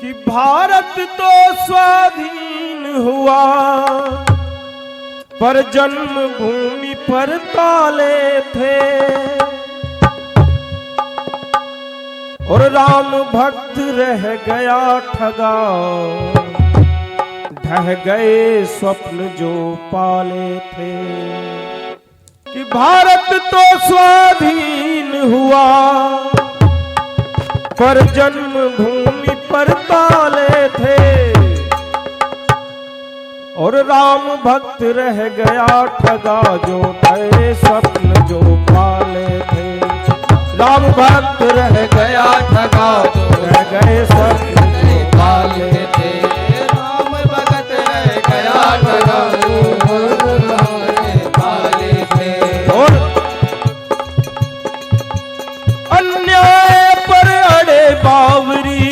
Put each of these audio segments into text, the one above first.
कि भारत तो स्वाधीन हुआ पर जन्मभूमि पर ताले थे, और राम भक्त रह गया ठगा, ढह गए स्वप्न जो पाले थे। कि भारत तो स्वाधीन हुआ पर जन्मभूमि पर ताले थे, और राम भक्त रह गया ठगा, जो ढहे स्वप्न जो पाले थे। राम भक्त रह गया ठगा, जो रह गए स्वप्न जो पाले थे। राम भक्त रह गया ठगा, जो पाले थे। और अन्याय पर अड़े बावरी,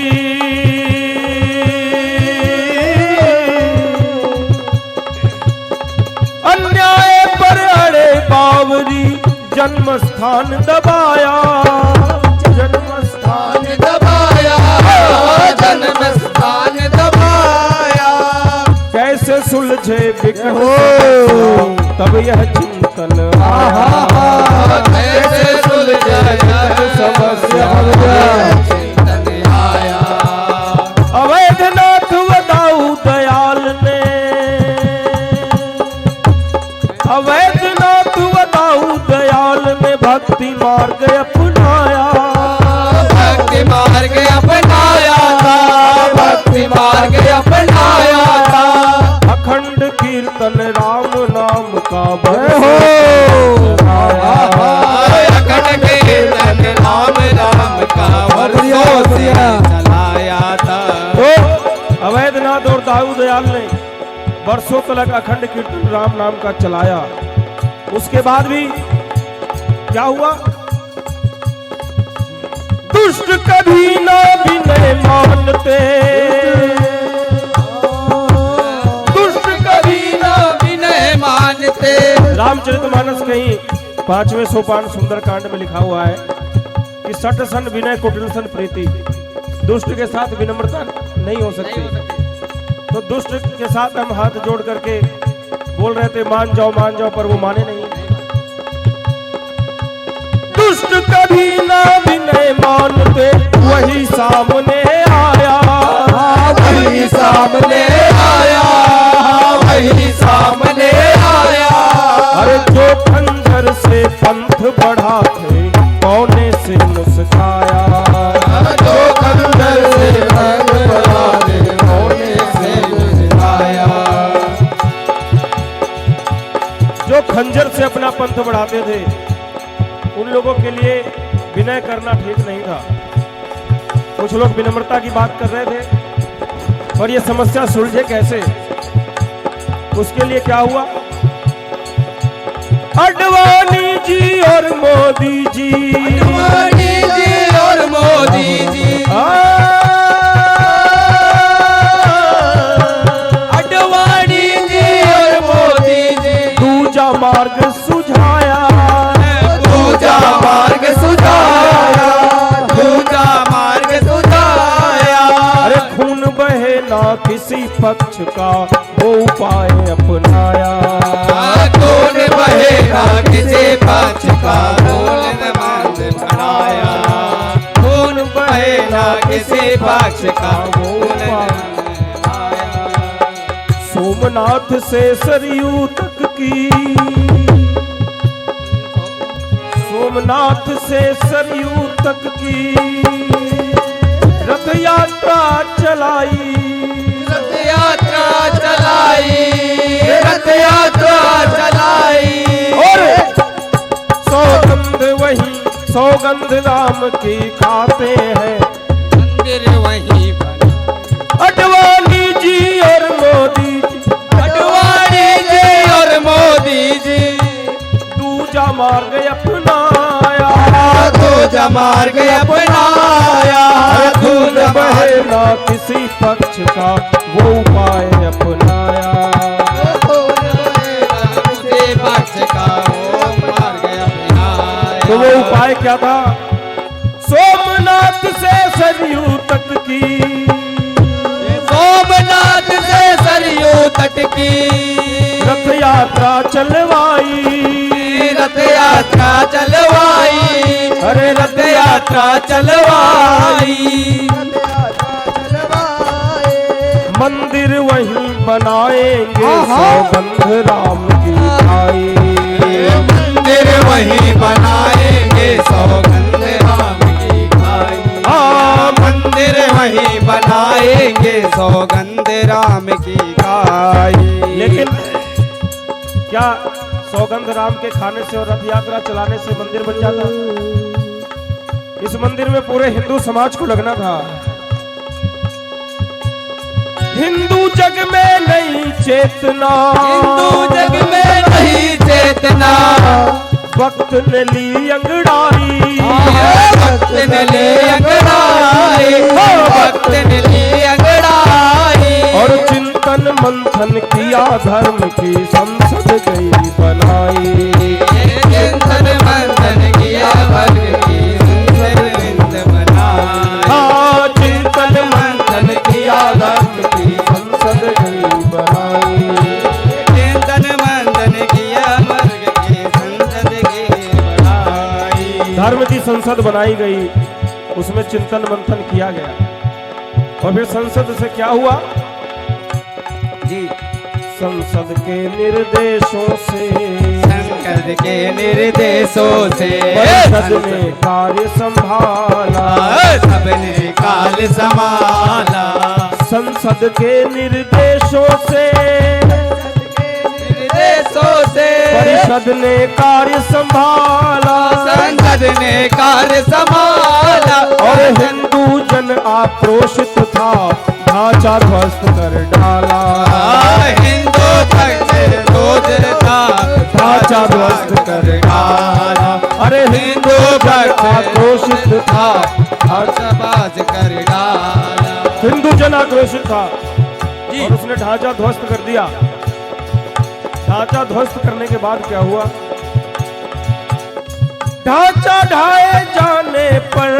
अन्याय पर अड़े बावरी, जन्म स्थान दबाया, जन्म स्थान दबाया, जन्म स्थान दबाया। कैसे सुलझे विघ्न तब यह चिंतन कैसे सुलझे समस्या चिंतन आया। अवैधनाथ वदाऊ दयाल ने, अवैधनाथ वदाऊ दयाल ने भक्ति मार्ग अपनाया, भक्ति मार्ग अपनाया था, भक्ति मार्ग अपनाया था। अखंड कीर्तन राम नाम का अखंड कीर्तन राम नाम का वर्षों से चलाया था। अवैधनाथ और दाऊ दयाल ने वर्षों तक अखंड कीर्तन राम नाम का चलाया। उसके बाद भी क्या हुआ? दुष्ट कभी ना विनय मानते, दुष्ट कभी ना विनय मानते। रामचरितमानस कहीं 5वें सोपान सुंदरकांड में लिखा हुआ है कि सठ सन विनय कुटिल सन प्रीति, दुष्ट के साथ विनम्रता नहीं हो सकती। तो दुष्ट के साथ हम हाथ जोड़ करके बोल रहे थे मान जाओ, पर वो माने नहीं। दुष्ट कभी ना विनय मानते, वही सामने आया, वही सामने आया, वही सामने आया। अरे जो खंजर से पंथ बढ़ाते, कौने से मुस्काया, जो खंजर से पंथ बढ़ाते, कौने से मुस्काया। जो खंजर से अपना पंथ बढ़ाते थे, उन लोगों के लिए विनय करना ठीक नहीं था। कुछ लोग विनम्रता की बात कर रहे थे, पर यह समस्या सुलझे कैसे? उसके लिए क्या हुआ? अडवाणी जी और मोदी जी, अडवाणी जी और मोदी जी, अडवाणी जी और मोदी जी। दूजा मार्ग सुझाया, दूजा मार्ग सुझाया, दूजा मार्ग सुझाया। अरे खून बहे ना किसी पक्ष का, वो उपाय अपनाया। खून बहे ना किसी पक्ष का, बोल मार्ग बनाया। खून बहे ना किसी पक्ष का, बोल बनाया। सोमनाथ से सरयू तक की, सोमनाथ से सरयू तक की रथ यात्रा चलाई, रथ यात्रा चलाई, रथ यात्रा चलाई। और सौगंध वही, सौगंध राम की खाते हैं, मंदिर वहीं बना। अडवाणी जी और मोदी जी, अडवाणी जी और मोदी जी। दूजा मार्ग अपनाया, दूजा मार्ग अपनाया। खून बहे ना किसी पक्ष का, वो उपाय अपनाया। किसी पक्ष का, वो मार्ग अपनाया। तो वो उपाय क्या था? सोमनाथ से की, सोमनाथ से सरयू तट की रथ यात्रा चलवाई, रथ यात्रा चलवाई, अरे रथ यात्रा चलवाई। मंदिर वहीं बनाएंगे सौगंध राम की खाई, मंदिर वहीं बनाएंगे सौगंध राम की खाई। मंदिर वहीं बनाएंगे सौगंध राम की खाई। लेकिन क्या सौगंध राम के खाने से और रथ यात्रा चलाने से मंदिर बन जाता? इस मंदिर में पूरे हिंदू समाज को लगना था। हिंदू जग में नहीं चेतना, हिंदू जग में नहीं चेतना, वक्त ने ली अंगड़ाई, वक्त ने ली अंगड़ाई, वक्त ने ली अंगड़ाई। और चिंतन मंथन किया धर्म की संसद गई बनाई, चिंतन मंथन किया वर्ग की संसद बनाई। हाँ चिंतन मंथन किया धर्म की संसद गई बनाई, चिंतन मंथन किया वर्ग की संसद की बनाई। धर्म की संसद बनाई गई, उसमें चिंतन मंथन किया गया। और फिर संसद से क्या हुआ जी? संसद के निर्देशों से, शंकर के निर्देशों से परिषद ने कार्य संभाला, सबने काल संभाला। संसद के निर्देशों से, निर्देशों से परिषद ने कार्य संभाला, संसद ने कार्य संभाला। और हिंदू जन आक्रोशित था, ढांचा ध्वस्त कर डाला, हिंदू भक्त रोज था, ढांचा ध्वस्त कर डाला। अरे हिंदू भक्त आक्रोशित था, बाज कर डाला। हिंदू जन आक्रोशित था और उसने ढांचा ध्वस्त कर दिया। ढांचा ध्वस्त करने के बाद क्या हुआ? ढांचा ढाए जाने पर,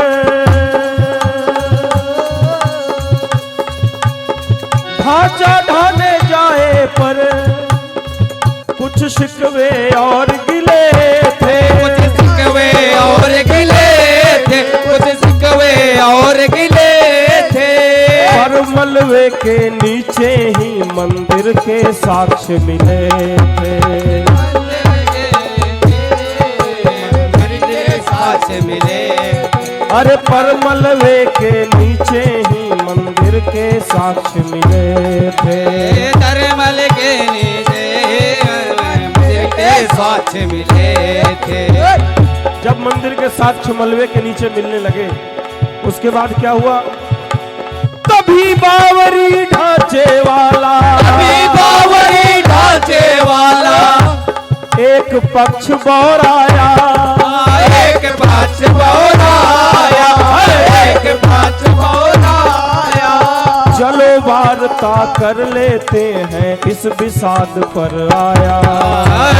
ढांचा ढाने जाए पर कुछ शिकवे और गिले थे, कुछ सिकवे और गिले थे, कुछ सिकवे और गिले थे। पर मलबे के नीचे ही मंदिर के साक्ष्य मिले थे, साक्ष्य मिले। अरे पर मलबे के नीचे ही मंदिर के साक्ष्य मिले थे, धर्मल के नीचे मंदिर के साक्ष्य मिले थे। जब मंदिर के साक्ष्य मलबे के नीचे मिलने लगे, उसके बाद क्या हुआ? तभी बावरी ढांचे वाला, अभी बावरी ढांचे वाला एक पक्ष बौराया, एक पक्ष बौराया, एक पक्ष बौराया। चलो वार्ता कर लेते हैं इस विषाद पर आया,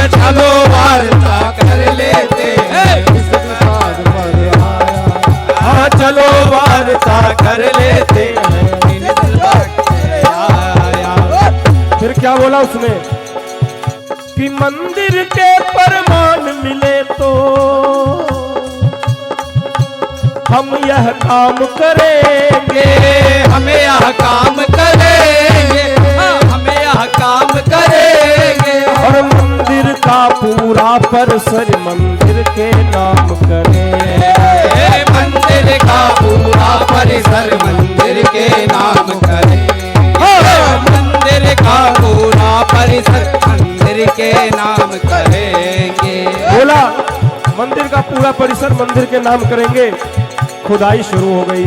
चलो वार्ता कर लेते हैं इस विषाद पर आया। हाँ चलो वार्ता कर लेते हैं। फिर क्या बोला उसने कि मंदिर के परमान मिले तो हम यह काम करेंगे, हमें यह काम करेंगे, हमें यह काम करेंगे। और मंदिर का पूरा परिसर मंदिर के नाम करेंगे, मंदिर का पूरा परिसर मंदिर के नाम करेंगे, मंदिर का पूरा परिसर मंदिर के नाम करेंगे। बोला मंदिर का पूरा परिसर मंदिर के नाम करेंगे। खुदाई शुरू हो गई,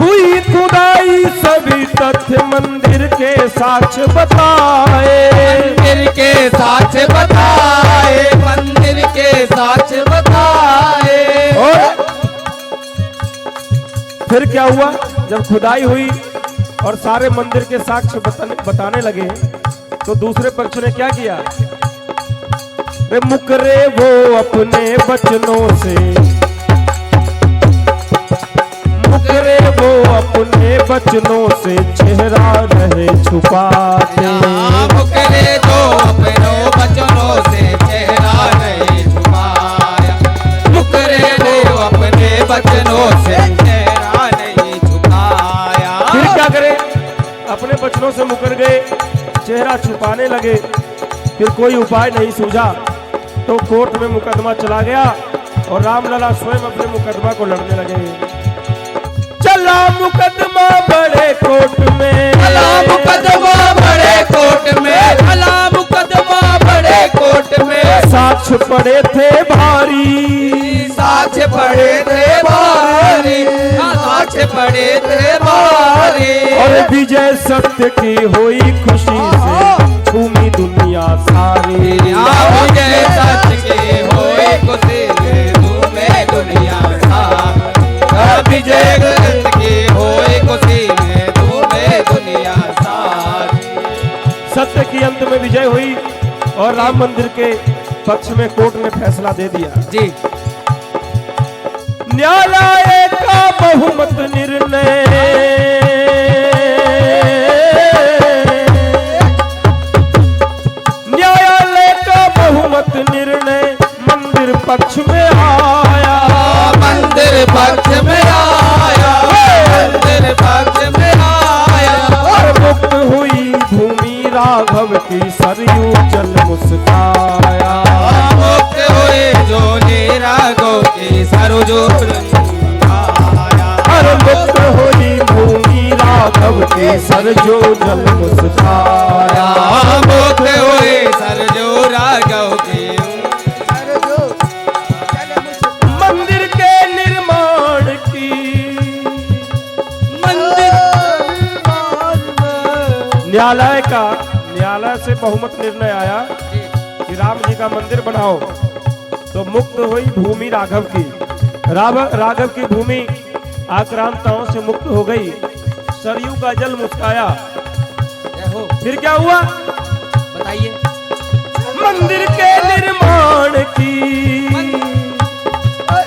हुई खुदाई, सभी तथ्य मंदिर के साक्ष्य बताए, मंदिर के साक्ष्य बताए, मंदिर के साक्ष्य बताए। और फिर क्या हुआ? जब खुदाई हुई और सारे मंदिर के साक्ष्य बताने लगे, तो दूसरे पक्ष ने क्या किया? वे मुकरे वो अपने वचनों से, मुकरे वो अपने बचनों से चेहरा रहे छुपाते। मुकरे जो अपनों बचनों से चेहरा नहीं छुपाया, मुकरे जो अपने बचनों से चेहरा नहीं छुपाया। फिर क्या करे, अपने बचनों से मुकर गए, चेहरा छुपाने लगे, फिर कोई उपाय नहीं सूझा तो कोर्ट में मुकदमा चला गया और रामलला स्वयं अपने मुकदमा को लड़ने लगे। चला मुकदमा बड़े कोर्ट में, चला मुकदमा बड़े कोर्ट में, चला मुकदमा बड़े कोर्ट में। साक्ष्य पड़े थे भारी, साक्ष्य पड़े थे भारी, साक्ष्य पड़े थे भारी। और विजय सत्य की हुई खुशी से झूमी दुनिया सारी। विजय सत्य की हुई खुशी से झूमे दुनिया सारी। विजय सत्य की हुई खुशी में झूमे दुनिया सारी। सत्य की अंत में विजय हुई और राम मंदिर के पक्ष में कोर्ट ने फैसला दे दिया। जी, न्यायालय का बहुमत निर्णय, न्यायालय का बहुमत निर्णय मंदिर पक्ष में आया, मंदिर पक्ष में आया, मंदिर पक्ष में आया। और मुक्त हुई भूमि राघव की सरयू जल मुस्काया। मुक्त हुए जो राघव की सरोजो आया। और मुक्त हुई भूमि राघव की सरजो जल मुस्काया। मुक्त हुए सरजो राघव की मंदिर के निर्माण की, न्यायालय से बहुमत निर्णय आया कि राम जी का मंदिर बनाओ, तो मुक्त हुई भूमि राघव की, राघव की भूमि आक्रांताओं से मुक्त हो गई, सरयू का जल मुस्काया। फिर क्या हुआ बताइए। मंदिर के निर्माण की,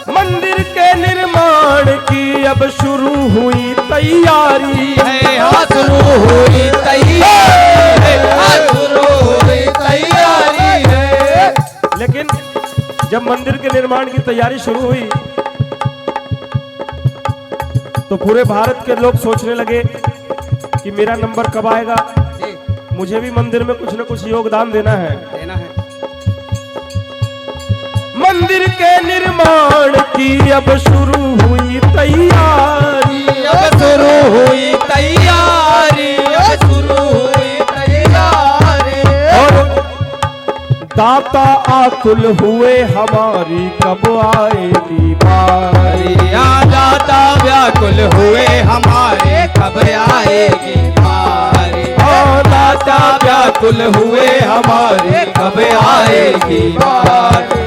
मंदिर के निर्माण की अब शुरू हुई तैयारी है। हाँ, शुरू हुई तैयारी है, शुरू हुई तैयारी है। लेकिन जब मंदिर के निर्माण की तैयारी शुरू हुई तो पूरे भारत के लोग सोचने लगे कि मेरा नंबर कब आएगा, मुझे भी मंदिर में कुछ न कुछ योगदान देना है। मंदिर के निर्माण की अब शुरू हुई तैयारी, अब शुरू हुई तैयारी, अब शुरू हुई तैयारी। और दाता आकुल हुए हमारी कब आएगी बारी। दाता व्याकुल हुए हमारे कब आएगी बारी। दाता व्याकुल हुए हमारे कब आएगी बारी।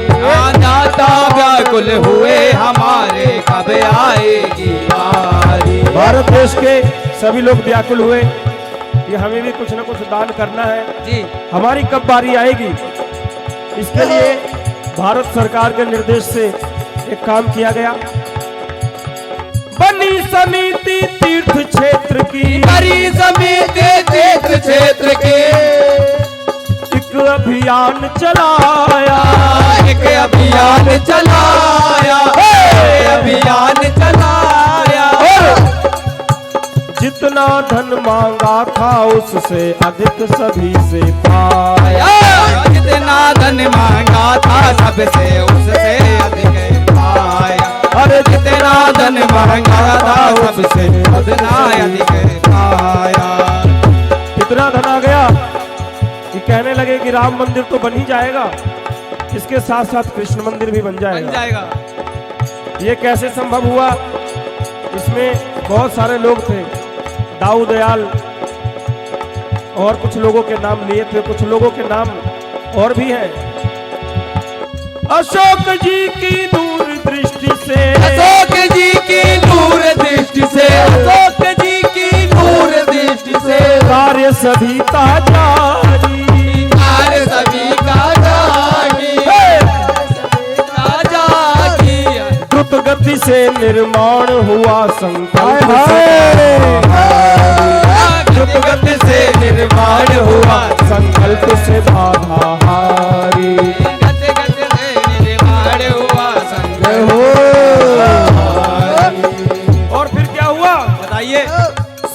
दाता व्याकुल हुए हमारे कब आएगी बारी। भारत देश के सभी लोग व्याकुल हुए कि हमें भी कुछ न कुछ दान करना है जी, हमारी कब बारी आएगी। इसके लिए भारत सरकार के निर्देश से एक काम किया गया, बनी समिति तीर्थ क्षेत्र की, बड़ी समिति तीर्थ क्षेत्र के एक अभियान चलाया, एक अभियान चलाया, अभियान चलाया। जितना धन मांगा था उससे अधिक सभी से पाया, जितना धन मांगा था सबसे उससे अधिक पाया। अरे जितना धन मांगा था सबसे उतना अधिक पाया। इतना धन आ गया कि कहने लगे कि राम मंदिर तो बन ही जाएगा, इसके साथ साथ कृष्ण मंदिर भी बन जाएगा। ये कैसे संभव हुआ? इसमें बहुत सारे लोग थे, दाऊ दयाल और कुछ लोगों के नाम लिए थे, कुछ लोगों के नाम और भी हैं। अशोक जी की दूरदृष्टि से, अशोक जी की दूरदृष्टि से, अशोक जी की दूरदृष्टि से कार्य सभी का जारी, कार्य सभी का जारी, द्रुत गति से निर्माण हुआ संकल्प से गति गति से निर्माण हुआ संकल्प से बाधा हारी गति गति से निर्माण हुआ संकल्प और फिर क्या हुआ बताइए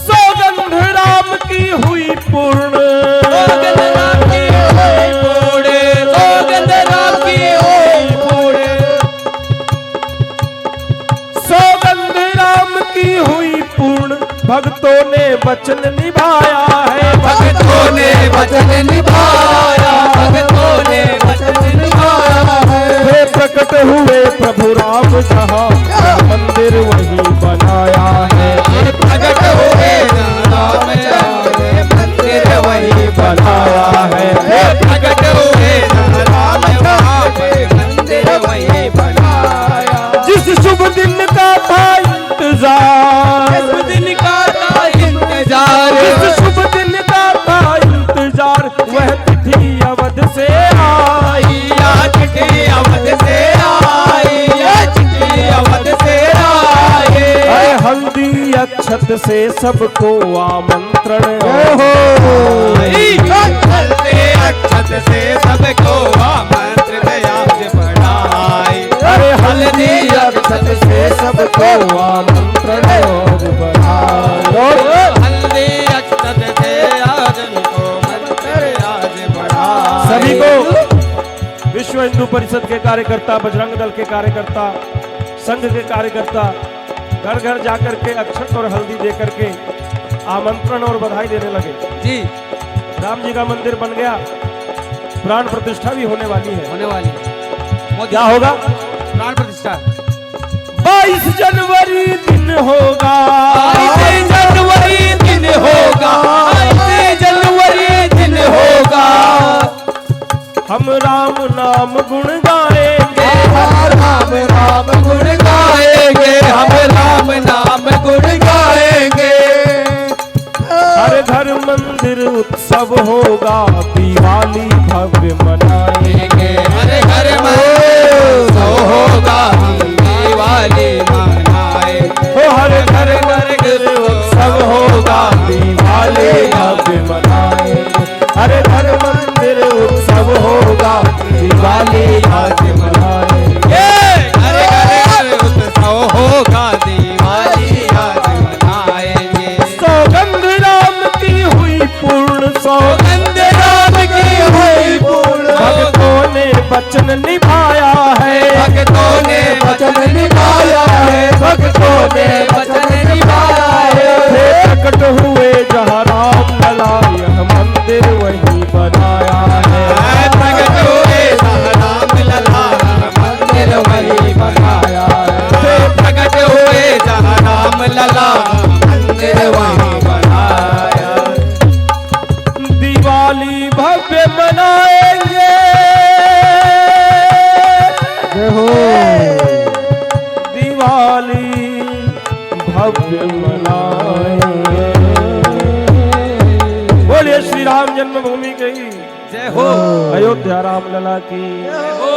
सौगंध राम की हुई पूर्ण सौगंध राम की हुई पूर्ण सौगंध राम की हुई पूर्ण सौगंध राम की हुई पूर्ण भक्तों ने वचन निभाया है भक्तों ने वचन निभाया भक्तों ने वचन निभाया वे प्रकट हुए प्रभु राम जहाँ मंदिर वही बनाया है प्रकट हुए राम जहाँ मंदिर वही बनाया है प्रकट हुए राम जहाँ मंदिर वही बनाया जिस शुभ दिन का था इंतजार इस दिन का था इंतजार जिस शुभ दिन का था इंतजार वह तिथि अवध से आई या चिट्ठी अवध से आई या चिट्ठी अवध से आई अरे हल्दी अक्षत से सबको आमंत्रण हल्दी अक्षत से सबको आमंत्रित आज बढ़ाई अरे हल्दी अक्षत से सबको आमंत्रण और बढ़ाओ हल्दी अक्षत से आज को मंत्र आज बढ़ाई सभी को विश्व हिंदू परिषद के कार्यकर्ता बजरंग दल के कार्यकर्ता संघ के कार्यकर्ता घर घर जाकर के अक्षत और हल्दी दे करके आमंत्रण और बधाई देने लगे जी राम जी का मंदिर बन गया प्राण प्रतिष्ठा भी होने वाली है होने वाली क्या होगा प्राण प्रतिष्ठा 22 जनवरी दिन होगा 22 जनवरी दिन होगा 22 जनवरी दिन होगा हम राम नाम गुण गाएंगे राम राम गुण गाएंगे हम राम नाम गुण गाएंगे हर घर मंदिर उत्सव होगा दिवाली भव्य मनाएंगे हर घर में होगा दिवाली मनाए हर घर मंदिर उत्सव होगा दिवाली भव्य मनाएंगे हर घर मंदिर उत्सव होगा दिवाली भव्य मनाएंगे हर घर उत्सव होगा दिवाली आज मनाएंगे सौगंध राम की हुई पूर्ण सौगंध राम की हुई पूर्ण भक्तों ने वचन निभाया है भक्तों ने वचन निभाया है भक्तों ने वचन निभाया है प्रकट हुए जहाँ राम लला यह मंदिर वही बनाया है प्रकट हुए राम लला मंदिर वही बनाया है प्रकट हुए जहाँ राम लला मंदिर वही बनाया दिवाली भव्य मनाएंगे दिवाली भव्य मनाएंगे बोलिए श्री राम जन्मभूमि की जय हो अयोध्या राम लला की जय हो